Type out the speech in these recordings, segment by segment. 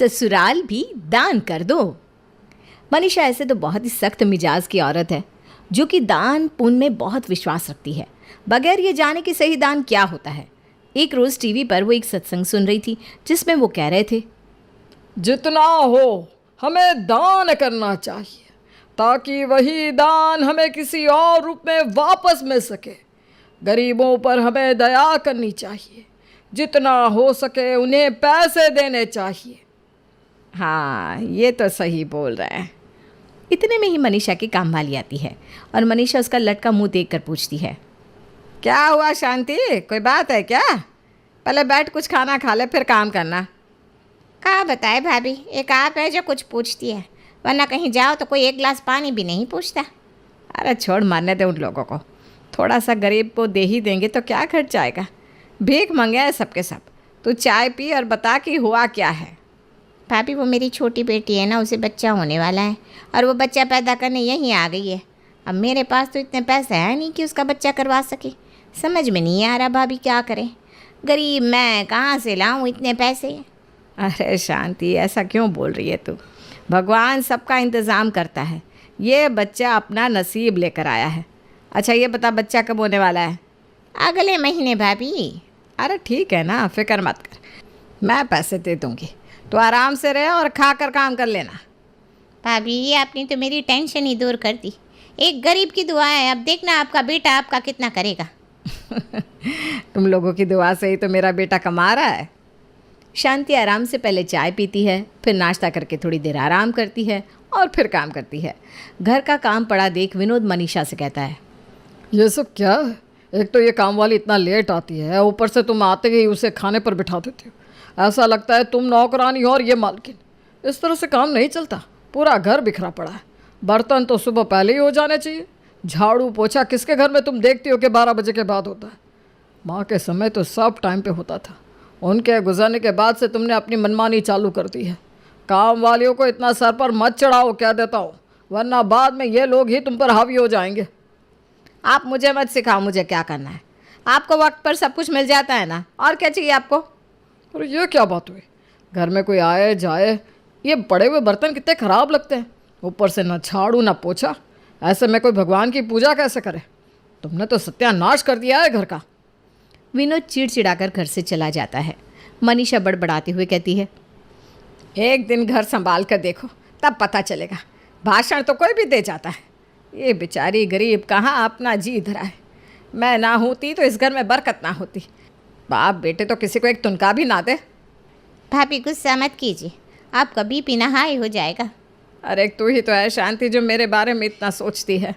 ससुराल भी दान कर दो। मनीषा ऐसे तो बहुत ही सख्त मिजाज की औरत है, जो कि दान पुण्य में बहुत विश्वास रखती है, बगैर ये जाने कि सही दान क्या होता है। एक रोज़ टीवी पर वो एक सत्संग सुन रही थी, जिसमें वो कह रहे थे, जितना हो हमें दान करना चाहिए, ताकि वही दान हमें किसी और रूप में वापस मिल सके। गरीबों पर हमें दया करनी चाहिए, जितना हो सके उन्हें पैसे देने चाहिए। हाँ ये तो सही बोल रहा है। इतने में ही मनीषा की काम वाली आती है और मनीषा उसका लटका मुंह देखकर पूछती है, क्या हुआ शांति, कोई बात है क्या? पहले बैठ कुछ खाना खा ले, फिर काम करना। कहाँ बताए भाभी, एक आप है जो कुछ पूछती है, वरना कहीं जाओ तो कोई एक गिलास पानी भी नहीं पूछता। अरे छोड़, मारने दे उन लोगों को, थोड़ा सा गरीब को दे ही देंगे तो क्या खर्च जाएगा। भीख मंगे है सबके सब। तू चाय पी और बता कि हुआ क्या है। भाभी वो मेरी छोटी बेटी है ना, उसे बच्चा होने वाला है और वो बच्चा पैदा करने यहीं आ गई है। अब मेरे पास तो इतने पैसे हैं नहीं कि उसका बच्चा करवा सके। समझ में नहीं आ रहा भाभी क्या करें, गरीब मैं कहाँ से लाऊं इतने पैसे। अरे शांति, ऐसा क्यों बोल रही है तू? भगवान सबका इंतज़ाम करता है। ये बच्चा अपना नसीब लेकर आया है। अच्छा ये बता, बच्चा कब होने वाला है? अगले महीने भाभी। अरे ठीक है ना, फिक्र मत कर, मैं पैसे दे दूँगी। तो आराम से रहे और खा कर काम कर लेना। भाभी आपने तो मेरी टेंशन ही दूर कर दी। एक गरीब की दुआ है, अब देखना आपका बेटा आपका कितना करेगा। तुम लोगों की दुआ से ही तो मेरा बेटा कमा रहा है। शांति आराम से पहले चाय पीती है, फिर नाश्ता करके थोड़ी देर आराम करती है और फिर काम करती है। घर का काम पड़ा देख विनोद मनीषा से कहता है, ये सब क्या है? एक तो ये काम वाली इतना लेट आती है, ऊपर से तुम आते ही उसे खाने पर बिठा देती हो। ऐसा लगता है तुम नौकरानी हो और ये मालकिन। इस तरह से काम नहीं चलता। पूरा घर बिखरा पड़ा है। बर्तन तो सुबह पहले ही हो जाने चाहिए। झाड़ू पोछा किसके घर में तुम देखती हो कि 12 बजे के बाद होता है? माँ के समय तो सब टाइम पे होता था। उनके गुजरने के बाद से तुमने अपनी मनमानी चालू कर दी है। काम वालियों को इतना सर पर मत चढ़ाओ, कह देता हूँ, वरना बाद में ये लोग ही तुम पर हावी हो जाएंगे। आप मुझे मत सिखाओ मुझे क्या करना है। आपको वक्त पर सब कुछ मिल जाता है ना, और क्या चाहिए आपको? अरे ये क्या बात हुई? घर में कोई आए जाए, ये पड़े हुए बर्तन कितने ख़राब लगते हैं। ऊपर से ना झाड़ू ना पोछा। ऐसे में कोई भगवान की पूजा कैसे करे? तुमने तो सत्यानाश कर दिया है घर का। विनोद चिड़चिड़ाकर घर से चला जाता है। मनीषा बड़बड़ाते हुए कहती है, एक दिन घर संभाल कर देखो, तब पता चलेगा। भाषण तो कोई भी दे जाता है। ये बेचारी गरीब कहाँ अपना जी धरा है। मैं ना होती तो इस घर में बरकत ना होती। बाप बेटे तो किसी को एक तुनका भी ना दे। भाभी गुस्सा मत कीजिए, आपका बीपी ना हाई हो जाएगा। अरे तू ही तो है शांति जो मेरे बारे में इतना सोचती है।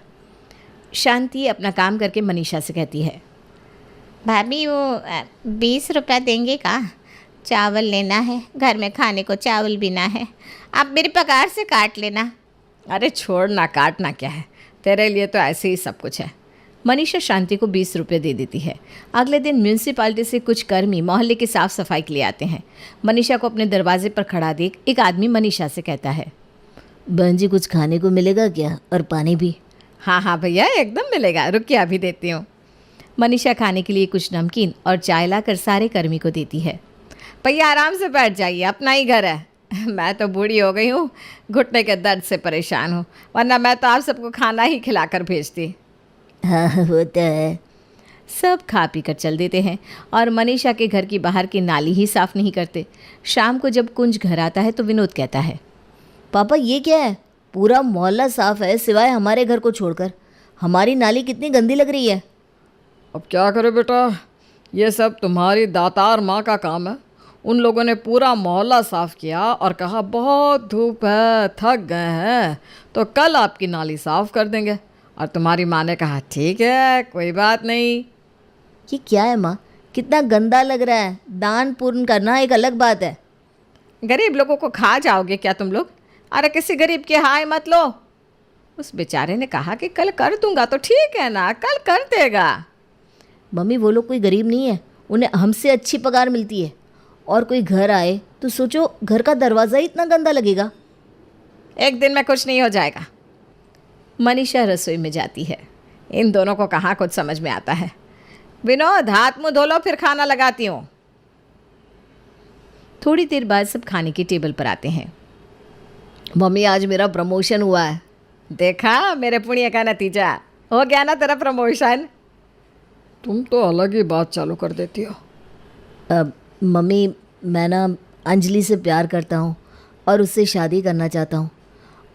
शांति अपना काम करके मनीषा से कहती है, भाभी वो 20 रुपया देंगे का? चावल लेना है, घर में खाने को चावल भी ना है, आप मेरे पगार से काट लेना। अरे छोड़ ना, काटना क्या है, तेरे लिए तो ऐसे ही सब कुछ है। मनीषा शांति को 20 रुपये दे देती है। अगले दिन म्यूनसिपालिटी से कुछ कर्मी मोहल्ले की साफ सफाई के लिए आते हैं। मनीषा को अपने दरवाजे पर खड़ा देख एक आदमी मनीषा से कहता है, बहन जी कुछ खाने को मिलेगा क्या, और पानी भी? हाँ हाँ भैया एकदम मिलेगा, रुकिए अभी देती हूँ। मनीषा खाने के लिए कुछ नमकीन और चाय लाकर सारे कर्मी को देती है। भैया आराम से बैठ जाइए, अपना ही घर है। मैं तो बूढ़ी हो गई हूँ, घुटने के दर्द से परेशान हूँ, वरना मैं तो आप सबको खाना ही खिलाकर भेजती। हाँ वो तो है। सब खा पी कर चल देते हैं और मनीषा के घर की बाहर की नाली ही साफ़ नहीं करते। शाम को जब कुंज घर आता है तो विनोद कहता है, पापा ये क्या है? पूरा मोहल्ला साफ है सिवाय हमारे घर को छोड़कर। हमारी नाली कितनी गंदी लग रही है। अब क्या करे बेटा, ये सब तुम्हारी दातार माँ का काम है। उन लोगों ने पूरा मोहल्ला साफ़ किया और कहा बहुत धूप है, थक गए हैं, तो कल आपकी नाली साफ़ कर देंगे। और तुम्हारी माँ ने कहा ठीक है कोई बात नहीं। ये क्या है माँ, कितना गंदा लग रहा है। दान पुण्य करना एक अलग बात है। गरीब लोगों को खा जाओगे क्या तुम लोग? अरे किसी गरीब के हाय मत लो। उस बेचारे ने कहा कि कल कर दूंगा, तो ठीक है ना, कल कर देगा। मम्मी वो लोग कोई गरीब नहीं है, उन्हें हमसे अच्छी पगार मिलती है। और कोई घर आए तो सोचो, घर का दरवाज़ा ही इतना गंदा लगेगा। एक दिन में कुछ नहीं हो जाएगा। मनीषा रसोई में जाती है। इन दोनों को कहाँ कुछ समझ में आता है। विनोद हाथ मुँह धो लो, फिर खाना लगाती हूँ। थोड़ी देर बाद सब खाने के टेबल पर आते हैं। मम्मी आज मेरा प्रमोशन हुआ है। देखा मेरे पुण्य का नतीजा, हो गया ना तेरा प्रमोशन। तुम तो अलग ही बात चालू कर देती हो। मम्मी मैं ना अंजलि से प्यार करता हूँ और उससे शादी करना चाहता हूँ।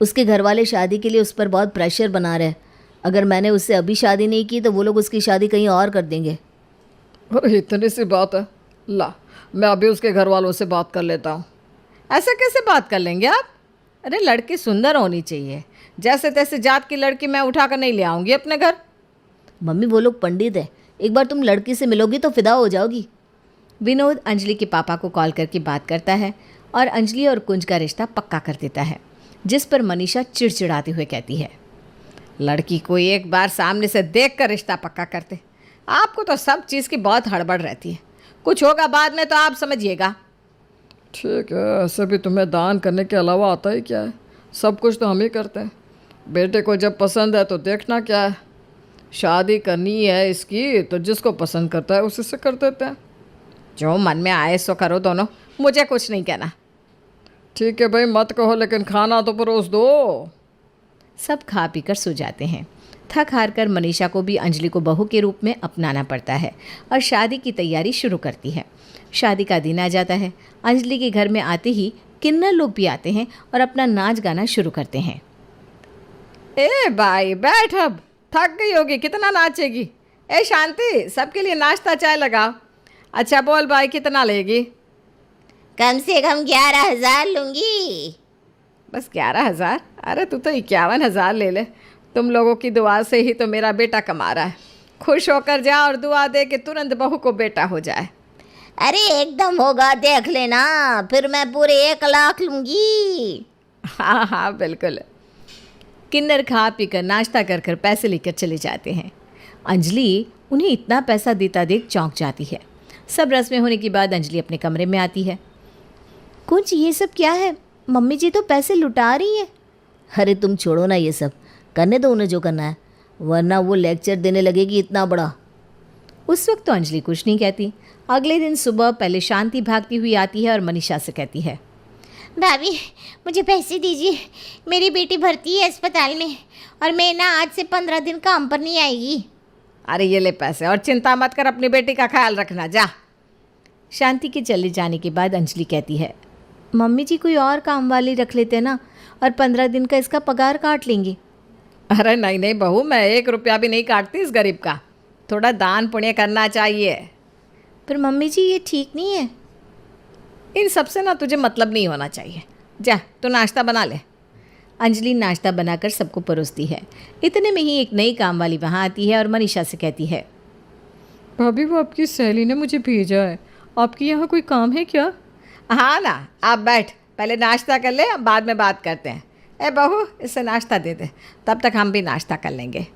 उसके घर वाले शादी के लिए उस पर बहुत प्रेशर बना रहे हैं। अगर मैंने उससे अभी शादी नहीं की तो वो लोग उसकी शादी कहीं और कर देंगे। अरे इतनी सी बात है, ला मैं अभी उसके घर वालों से बात कर लेता हूँ। ऐसा कैसे बात कर लेंगे आप? अरे लड़की सुंदर होनी चाहिए, जैसे तैसे जात की लड़की मैं उठा कर नहीं ले आऊँगी अपने घर। मम्मी वो लोग पंडित हैं, एक बार तुम लड़की से मिलोगी तो फिदा हो जाओगी। विनोद अंजलि के पापा को कॉल करके बात करता है और अंजलि और कुंज का रिश्ता पक्का कर देता है, जिस पर मनीषा चिड़चिड़ाते हुए कहती है, लड़की को एक बार सामने से देख कर रिश्ता पक्का करते। आपको तो सब चीज़ की बहुत हड़बड़ रहती है, कुछ होगा बाद में तो आप समझिएगा। ठीक है, ऐसे भी तुम्हें दान करने के अलावा आता ही क्या है, सब कुछ तो हम ही करते हैं। बेटे को जब पसंद है तो देखना क्या है, शादी करनी है इसकी तो जिसको पसंद करता है उसी से कर देते हैं। जो मन में आए सो करो दोनों, मुझे कुछ नहीं कहना। ठीक है भाई, मत कहो लेकिन खाना तो परोस दो। सब खा पी कर सो जाते हैं। थक हार कर मनीषा को भी अंजलि को बहू के रूप में अपनाना पड़ता है और शादी की तैयारी शुरू करती है। शादी का दिन आ जाता है। अंजलि के घर में आते ही किन्नर लोग भी आते हैं और अपना नाच गाना शुरू करते हैं। ए भाई बैठ, अब थक गई होगी, कितना नाचेगी। ए शांति, सबके लिए नाश्ता चाय लगाओ। अच्छा बोल भाई, कितना लेगी? कम से कम 11,000 लूँगी। बस 11,000? अरे तू तो 51,000 ले ले। तुम लोगों की दुआ से ही तो मेरा बेटा कमा रहा है। खुश होकर जा और दुआ दे कि तुरंत बहू को बेटा हो जाए। अरे एकदम होगा, देख लेना, फिर मैं पूरे 1,00,000 लूँगी। हाँ हाँ बिल्कुल। किन्नर खा पी कर नाश्ता कर कर पैसे लेकर चले जाते हैं। अंजलि उन्हें इतना पैसा देता देख चौंक जाती है। सब रस्में होने के बाद अंजलि अपने कमरे में आती है। कुछ ये सब क्या है? मम्मी जी तो पैसे लुटा रही है। अरे तुम छोड़ो ना ये सब, करने दो उन्हें जो करना है, वरना वो लेक्चर देने लगेगी इतना बड़ा। उस वक्त तो अंजलि कुछ नहीं कहती। अगले दिन सुबह पहले शांति भागती हुई आती है और मनीषा से कहती है, भाभी मुझे पैसे दीजिए, मेरी बेटी भर्ती है अस्पताल में और मैं ना आज से 15 दिन काम पर नहीं आएगी। अरे ये ले पैसे और चिंता मत कर, अपनी बेटी का ख्याल रखना, जा। शांति के चले जाने के बाद अंजलि कहती है, मम्मी जी कोई और काम वाली रख लेते हैं ना, और 15 दिन का इसका पगार काट लेंगे। अरे नहीं नहीं बहू, मैं 1 रुपया भी नहीं काटती इस गरीब का। थोड़ा दान पुण्य करना चाहिए। पर मम्मी जी ये ठीक नहीं है। इन सब से ना तुझे मतलब नहीं होना चाहिए। जा तू नाश्ता बना ले। अंजलि नाश्ता बनाकर सबको परोसती है। इतने में ही एक नई काम वाली वहाँ आती है और मनीषा से कहती है, भाभी वो आपकी सहेली ने मुझे भेजा है, आपके यहाँ कोई काम है क्या? हाँ ना, आप बैठ, पहले नाश्ता कर ले, बाद में बात करते हैं। ए बहू इससे नाश्ता दे दे, तब तक हम भी नाश्ता कर लेंगे।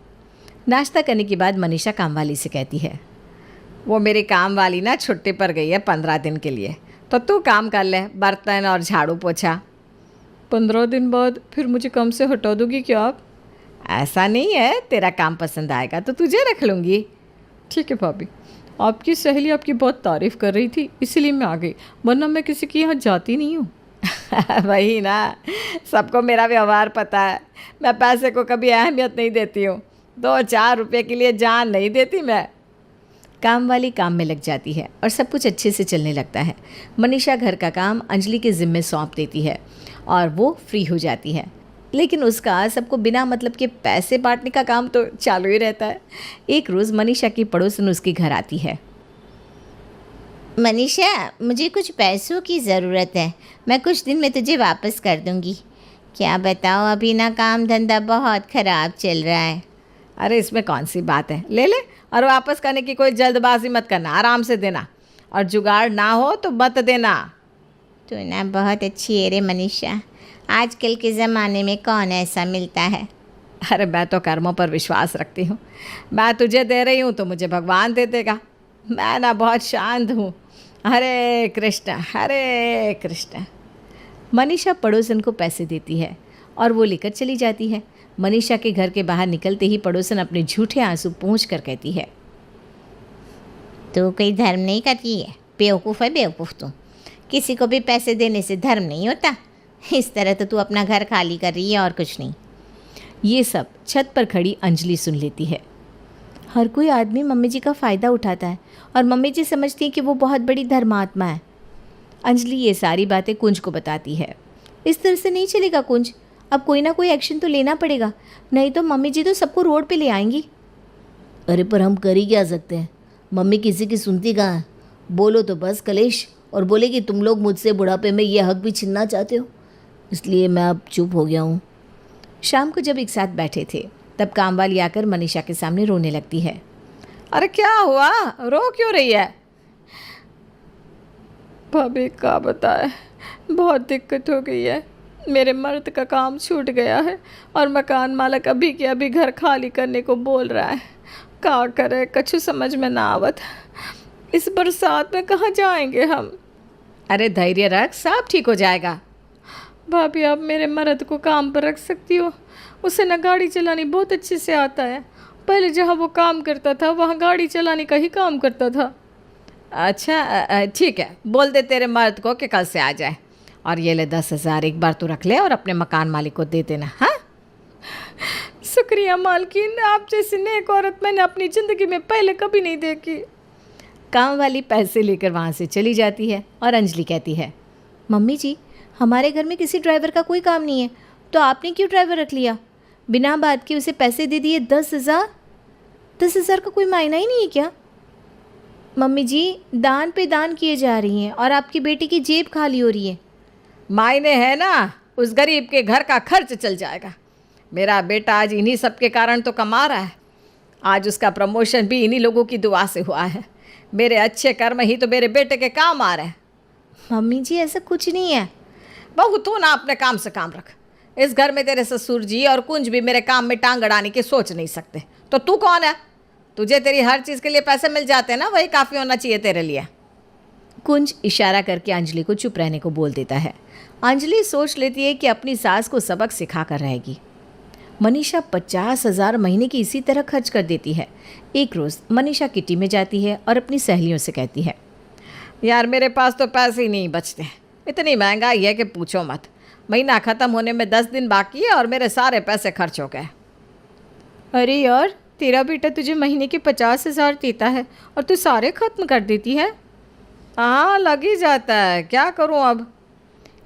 नाश्ता करने के बाद मनीषा काम वाली से कहती है, वो मेरी काम वाली ना छुट्टी पर गई है 15 दिन के लिए, तो तू काम कर ले, बर्तन और झाड़ू पोछा। 15 दिन बाद फिर मुझे काम से हटा दोगी क्या आप? ऐसा नहीं है, तेरा काम पसंद आएगा तो तुझे रख लूँगी। ठीक है भाभी, आपकी सहेली आपकी बहुत तारीफ़ कर रही थी इसलिए मैं आ गई, वरना मैं किसी के यहाँ जाती नहीं हूँ। वही ना, सबको मेरा व्यवहार पता है। मैं पैसे को कभी अहमियत नहीं देती हूँ, 2-4 रुपये के लिए जान नहीं देती मैं। काम वाली काम में लग जाती है और सब कुछ अच्छे से चलने लगता है। मनीषा घर का काम अंजलि के ज़िम्मे सौंप देती है और वो फ्री हो जाती है। लेकिन उसका सबको बिना मतलब के पैसे बांटने का काम तो चालू ही रहता है। एक रोज़ मनीषा की पड़ोसन उसके घर आती है। मनीषा मुझे कुछ पैसों की ज़रूरत है, मैं कुछ दिन में तुझे वापस कर दूँगी। क्या बताओ, अभी ना काम धंधा बहुत ख़राब चल रहा है। अरे इसमें कौन सी बात है, ले ले, और वापस करने की कोई जल्दबाजी मत करना, आराम से देना, और जुगाड़ ना हो तो मत देना। तो ना बहुत अच्छी है रे मनीषा, आजकल के ज़माने में कौन ऐसा मिलता है। अरे मैं तो कर्मों पर विश्वास रखती हूँ, मैं तुझे दे रही हूँ तो मुझे भगवान दे देगा। मैं ना बहुत शांत हूँ। हरे कृष्ण हरे कृष्ण। मनीषा पड़ोसन को पैसे देती है और वो लेकर चली जाती है। मनीषा के घर के बाहर निकलते ही पड़ोसन अपने झूठे आंसू पोंछ कर कहती है, तू कोई धर्म नहीं करती है, बेवकूफ़ है बेवकूफ़ तू। किसी को भी पैसे देने से धर्म नहीं होता। इस तरह तो तू अपना घर खाली कर रही है और कुछ नहीं। ये सब छत पर खड़ी अंजलि सुन लेती है। हर कोई आदमी मम्मी जी का फ़ायदा उठाता है और मम्मी जी समझती हैं कि वो बहुत बड़ी धर्मात्मा है। अंजलि ये सारी बातें कुंज को बताती है। इस तरह से नहीं चलेगा कुंज, अब कोई ना कोई एक्शन तो लेना पड़ेगा, नहीं तो मम्मी जी तो सबको रोड पे ले आएंगी। अरे पर हम कर ही क्या सकते हैं, मम्मी किसी की सुनती कहाँ है। बोलो तो बस कलेश, और बोले कि तुम लोग मुझसे बुढ़ापे में ये हक भी छीनना चाहते हो, इसलिए मैं अब चुप हो गया हूँ। शाम को जब एक साथ बैठे थे तब कामवाली आकर मनीषा के सामने रोने लगती है। अरे क्या हुआ, रो क्यों रही है? भाभी का बताए, बहुत दिक्कत हो गई है। मेरे मर्द का काम छूट गया है और मकान मालिक अभी के अभी घर खाली करने को बोल रहा है। क्या करे, कछु समझ में ना आवत। इस बरसात में कहाँ जाएंगे हम? अरे धैर्य रख, सब ठीक हो जाएगा। भाभी आप मेरे मर्द को काम पर रख सकती हो, उसे ना गाड़ी चलानी बहुत अच्छे से आता है। पहले जहाँ वो काम करता था वहाँ गाड़ी चलाने का ही काम करता था। अच्छा ठीक है, बोल दे तेरे मर्द को कि कल से आ जाए। और ये ले 10,000 एक बार तू रख ले और अपने मकान मालिक को दे देना। हाँ, शुक्रिया मालकिन, आप जैसी नेक औरत मैंने अपनी ज़िंदगी में पहले कभी नहीं देखी। काम वाली पैसे लेकर वहाँ से चली जाती है और अंजलि कहती है, मम्मी जी हमारे घर में किसी ड्राइवर का कोई काम नहीं है, तो आपने क्यों ड्राइवर रख लिया? बिना बात के उसे पैसे दे दिए 10,000। 10,000 का कोई मायना ही नहीं है क्या? मम्मी जी दान पे दान किए जा रही हैं और आपकी बेटी की जेब खाली हो रही है। मायने है ना, उस गरीब के घर का खर्च चल जाएगा। मेरा बेटा आज इन्हीं सब के कारण तो कमा रहा है। आज उसका प्रमोशन भी इन्हीं लोगों की दुआ से हुआ है। मेरे अच्छे कर्म ही तो मेरे बेटे के काम आ रहे हैं। मम्मी जी ऐसा कुछ नहीं है। बहू तू ना अपने काम से काम रख। इस घर में तेरे ससुर जी और कुंज भी मेरे काम में टांग अड़ाने की सोच नहीं सकते, तो तू कौन है? तुझे तेरी हर चीज़ के लिए पैसे मिल जाते हैं ना, वही काफ़ी होना चाहिए तेरे लिए। कुंज इशारा करके अंजलि को चुप रहने को बोल देता है। अंजलि सोच लेती है कि अपनी सास को सबक सिखा कर रहेगी। मनीषा 50,000 महीने की इसी तरह खर्च कर देती है। एक रोज़ मनीषा किटी में जाती है और अपनी सहेलियों से कहती है, यार मेरे पास तो पैसे ही नहीं बचते, इतनी महंगाई है कि पूछो मत। महीना ख़त्म होने में 10 दिन बाकी है और मेरे सारे पैसे खर्च हो गए। अरे यार तेरा बेटा तुझे महीने के 50,000 देता है और तू सारे ख़त्म कर देती है। हाँ लग ही जाता है, क्या करूँ अब।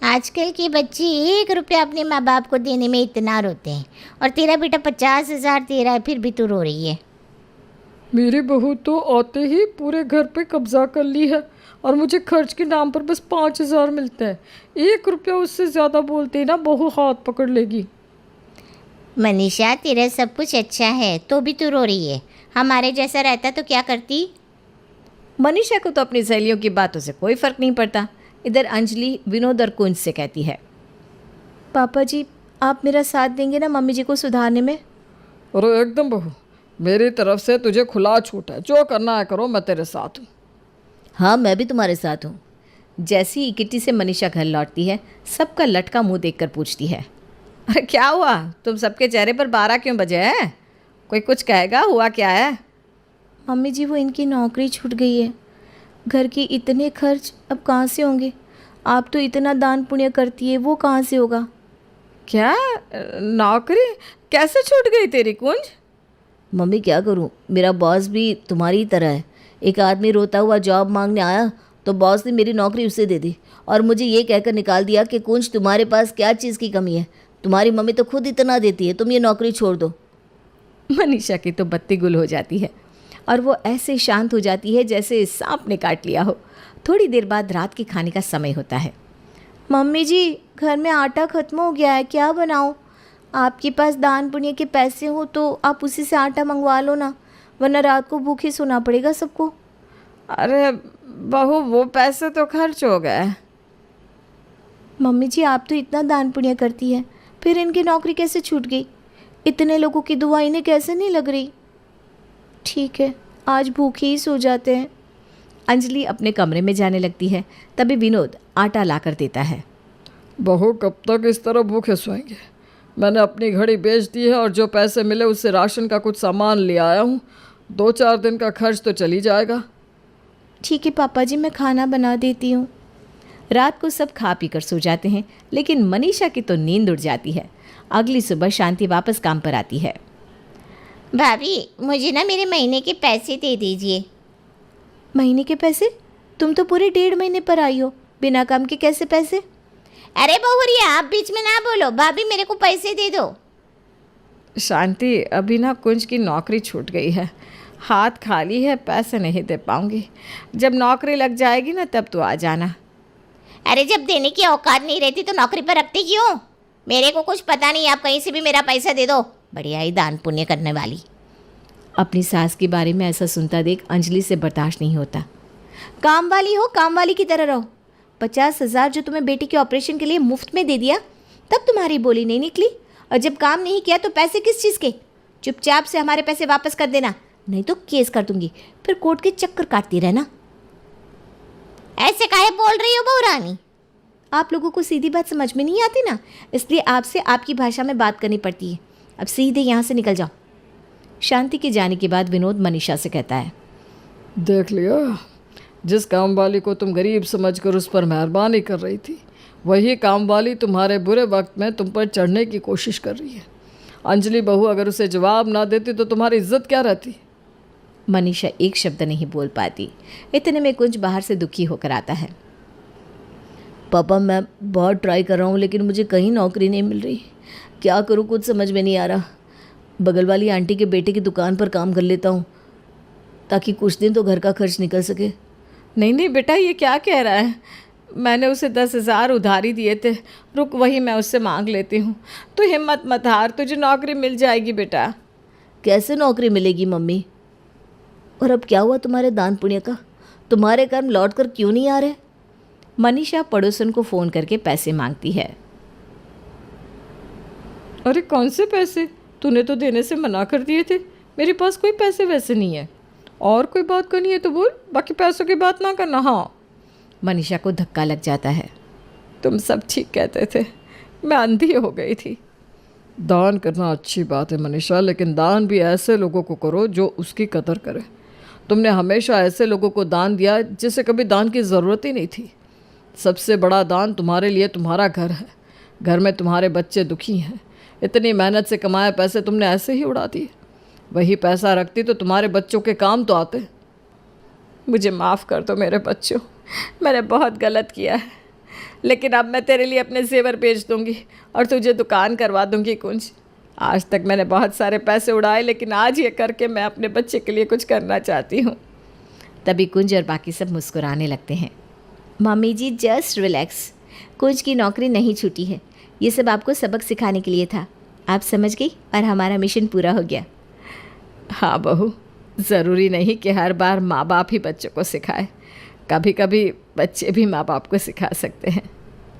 आजकल के बच्चे 1 रुपया अपने माँ बाप को देने में इतना रोते हैं और तेरा बेटा 50,000 दे रहा है, फिर भी तू रो रही है। मेरी बहू तो आते ही पूरे घर पे कब्जा कर ली है और मुझे खर्च के नाम पर बस 5,000 मिलते हैं। 1 रुपया उससे ज़्यादा बोलते ही ना बहू हाथ पकड़ लेगी। मनीषा तेरा सब कुछ अच्छा है तो भी तू रो रही है। हमारे जैसा रहता तो क्या करती? मनीषा को तो अपनी सहेलियों की बातों से कोई फ़र्क नहीं पड़ता। इधर अंजलि विनोद और कुंज से कहती है, पापा जी आप मेरा साथ देंगे ना मम्मी जी को सुधारने में? अरे एकदम बहू, मेरी तरफ से तुझे खुला छूट है, जो करना है करो, मैं तेरे साथ हूँ। हाँ मैं भी तुम्हारे साथ हूँ। जैसी ही किटी से मनीषा घर लौटती है सबका लटका मुंह देखकर पूछती है, अरे क्या हुआ, तुम सबके चेहरे पर 12 क्यों बजे हैं? कोई कुछ कहेगा, हुआ क्या है? मम्मी जी वो इनकी नौकरी छूट गई है, घर के इतने खर्च अब कहाँ से होंगे? आप तो इतना दान पुण्य करती है, वो कहाँ से होगा? क्या नौकरी कैसे छूट गई तेरी कुंज? मम्मी क्या करूँ, मेरा बॉस भी तुम्हारी तरह है। एक आदमी रोता हुआ जॉब मांगने आया तो बॉस ने मेरी नौकरी उसे दे दी और मुझे ये कहकर निकाल दिया कि कुंज तुम्हारे पास क्या चीज़ की कमी है, तुम्हारी मम्मी तो खुद इतना देती है, तुम ये नौकरी छोड़ दो। मनीषा की तो बत्ती गुल हो जाती है और वो ऐसे शांत हो जाती है जैसे सांप ने काट लिया हो। थोड़ी देर बाद रात के खाने का समय होता है। मम्मी जी घर में आटा ख़त्म हो गया है, क्या बनाऊँ? आपके पास दान पुण्य के पैसे हो तो आप उसी से आटा मंगवा लो ना, वरना रात को भूखे सोना पड़ेगा सबको। अरे बहू वो पैसे तो खर्च हो गए। मम्मी जी आप तो इतना दान पुण्य करती है, फिर इनकी नौकरी कैसे छूट गई? इतने लोगों की दुआ इन्हें कैसे नहीं लग रही? ठीक है आज भूखे ही सो जाते हैं। अंजलि अपने कमरे में जाने लगती है, तभी विनोद आटा लाकर देता है। बहू कब तक इस तरह भूखे सोएंगे? मैंने अपनी घड़ी बेच दी है और जो पैसे मिले उससे राशन का कुछ सामान ले आया हूँ। 2-4 दिन का खर्च तो चली जाएगा। ठीक है पापा जी मैं खाना बना देती हूँ। रात को सब खा पी कर सो जाते हैं, लेकिन मनीषा की तो नींद उड़ जाती है। अगली सुबह शांति वापस काम पर आती है। भाभी मुझे ना मेरे महीने के पैसे दे दीजिए। महीने के पैसे? तुम तो पूरे 1.5 महीने पर आई हो, बिना काम के कैसे पैसे? अरे बहुरिया, आप बीच में ना बोलो। भाभी मेरे को पैसे दे दो। शांति, अभी ना कुंज की नौकरी छूट गई है, हाथ खाली है, पैसे नहीं दे पाऊंगी। जब नौकरी लग जाएगी ना तब तो आ जाना। अरे जब देने की औकात नहीं रहती तो नौकरी पर रखते क्यों? मेरे को कुछ पता नहीं, आप कहीं से भी मेरा पैसा दे दो। बढ़िया ही दान पुण्य करने वाली। अपनी सास के बारे में ऐसा सुनता देख अंजलि से बर्दाश्त नहीं होता। काम वाली हो, काम वाली की तरह रहो। 50,000 जो तुम्हें बेटी के ऑपरेशन के लिए मुफ्त में दे दिया, तब तुम्हारी बोली नहीं निकली, और जब काम नहीं किया तो पैसे किस चीज़ के? चुपचाप से हमारे पैसे वापस कर देना, नहीं तो केस कर दूंगी, फिर कोर्ट के चक्कर काटती रहना। ऐसे काहे बोल रही हो बहू रानी? आप लोगों को सीधी बात समझ में नहीं आती ना, इसलिए आपसे आपकी भाषा में बात करनी पड़ती है। अब सीधे यहाँ से निकल जाओ। शांति के जाने के बाद विनोद मनीषा से कहता है, देख लिया, जिस काम वाली को तुम गरीब समझकर उस पर मेहरबानी कर रही थी, वही काम वाली तुम्हारे बुरे वक्त में तुम पर चढ़ने की कोशिश कर रही है। अंजलि बहू अगर उसे जवाब ना देती तो तुम्हारी इज्जत क्या रहती? मनीषा एक शब्द नहीं बोल पाती। इतने में कुंज बाहर से दुखी होकर आता है। पापा, मैं बहुत ट्राई कर रहा हूँ लेकिन मुझे कहीं नौकरी नहीं मिल रही। क्या करूँ, कुछ समझ में नहीं आ रहा। बगल वाली आंटी के बेटे की दुकान पर काम कर लेता हूँ ताकि कुछ दिन तो घर का खर्च निकल सके। नहीं नहीं बेटा, ये क्या कह रहा है? मैंने उसे 10,000 उधारी दिए थे, रुक वही मैं उससे मांग लेती हूँ। तो हिम्मत मत हार, तुझे नौकरी मिल जाएगी बेटा। कैसे नौकरी मिलेगी मम्मी? और अब क्या हुआ तुम्हारे दान पुण्य का? तुम्हारे कर्म लौट कर क्यों नहीं आ रहे? मनीषा पड़ोसन को फ़ोन करके पैसे मांगती है। अरे कौन से पैसे? तूने तो देने से मना कर दिए थे। मेरे पास कोई पैसे वैसे नहीं है। और कोई बात करनी है तो बोल, बाकी पैसों की बात ना करना। हाँ। मनीषा को धक्का लग जाता है। तुम सब ठीक कहते थे, मैं अंधी हो गई थी। दान करना अच्छी बात है मनीषा, लेकिन दान भी ऐसे लोगों को करो जो उसकी कदर करे। तुमने हमेशा ऐसे लोगों को दान दिया जिसे कभी दान की ज़रूरत ही नहीं थी। सबसे बड़ा दान तुम्हारे लिए तुम्हारा घर है। घर में तुम्हारे बच्चे दुखी हैं। इतनी मेहनत से कमाए पैसे तुमने ऐसे ही उड़ा दिए। वही पैसा रखती तो तुम्हारे बच्चों के काम तो आते। मुझे माफ़ कर दो मेरे बच्चों, मैंने बहुत गलत किया है। लेकिन अब मैं तेरे लिए अपने जेवर बेच दूंगी और तुझे दुकान करवा दूंगी कुंज। आज तक मैंने बहुत सारे पैसे उड़ाए, लेकिन आज ये करके मैं अपने बच्चे के लिए कुछ करना चाहती हूँ। तभी कुंज और बाकी सब मुस्कुराने लगते हैं। मम्मी जी जस्ट रिलैक्स, कुंज की नौकरी नहीं छूटी है। ये सब आपको सबक सिखाने के लिए था। आप समझ गई और हमारा मिशन पूरा हो गया। हाँ बहू, ज़रूरी नहीं कि हर बार माँ बाप ही बच्चों को सिखाए, कभी कभी बच्चे भी माँ बाप को सिखा सकते हैं।